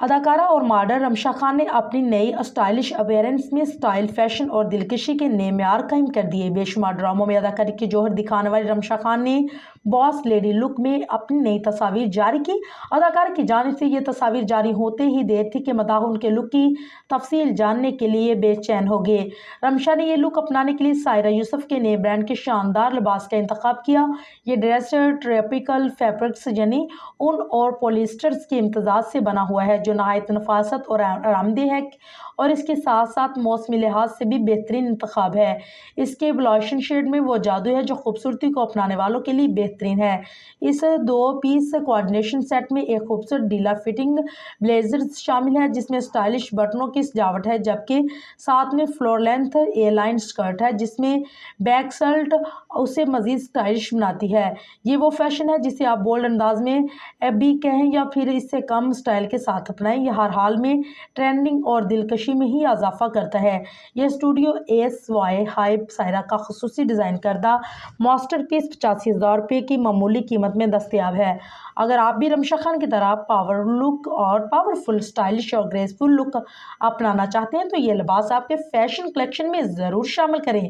اداکارہ اور ماڈل رمشا خان نے اپنی نئی اسٹائلش اپیرنس میں سٹائل، فیشن اور دلکشی کے نئے معیار قائم کر دیے۔ بے شمار ڈراموں میں اداکاری کے جوہر دکھانے والی رمشا خان نے باس لیڈی لک میں اپنی نئی تصاویر جاری کی۔ اداکارہ کی جانب سے یہ تصاویر جاری ہوتے ہی دیر تھی کہ مداح ان کے لک کی تفصیل جاننے کے لیے بے چین ہو گئے۔ رمشا نے یہ لک اپنانے کے لیے سائرہ یوسف کے نئے برانڈ کے شاندار لباس کا انتخاب کیا۔ یہ ڈریس ٹراپیکل فیبرکس یعنی اون اور پولیسٹرز کے امتزاج سے بنا ہوا ہے، جو نہایت نفاست اور آرام دہ ہے اور اس کے ساتھ ساتھ موسمی لحاظ سے بھی بہترین انتخاب ہے۔ اس کے بلوشن شیڈ میں وہ جادو ہے جو خوبصورتی کو اپنانے والوں کے لیے بہترین ہے۔ اس 2 پیس کوآرڈینیشن سیٹ میں ایک خوبصورت ڈھیلا فٹنگ بلیزر شامل ہے جس میں سٹائلش بٹنوں کی سجاوٹ ہے، جبکہ ساتھ میں floor length A line skirt ہے جس میں بیک سلٹ اسے مزید سٹائلش بناتی ہے۔ یہ وہ فیشن ہے جسے آپ بولڈ انداز میں بھی کہیں یا پھر اس سے کم سٹائل کے ساتھ اپنائیں، یہ ہر حال میں ٹرینڈنگ اور دلکشی میں ہی اضافہ کرتا ہے۔ یہ studio S Y hype Saira کا خصوصی ڈیزائن کردہ ماسٹر پیس 85,000 روپے کی معمولی قیمت میں دستیاب ہے۔ اگر آپ بھی رمشا خان کی طرح پاور لک اور پاورفل، سٹائلش اور گریسفل لک اپنانا چاہتے ہیں تو یہ لباس آپ کے فیشن کلیکشن میں ضرور شامل کریں۔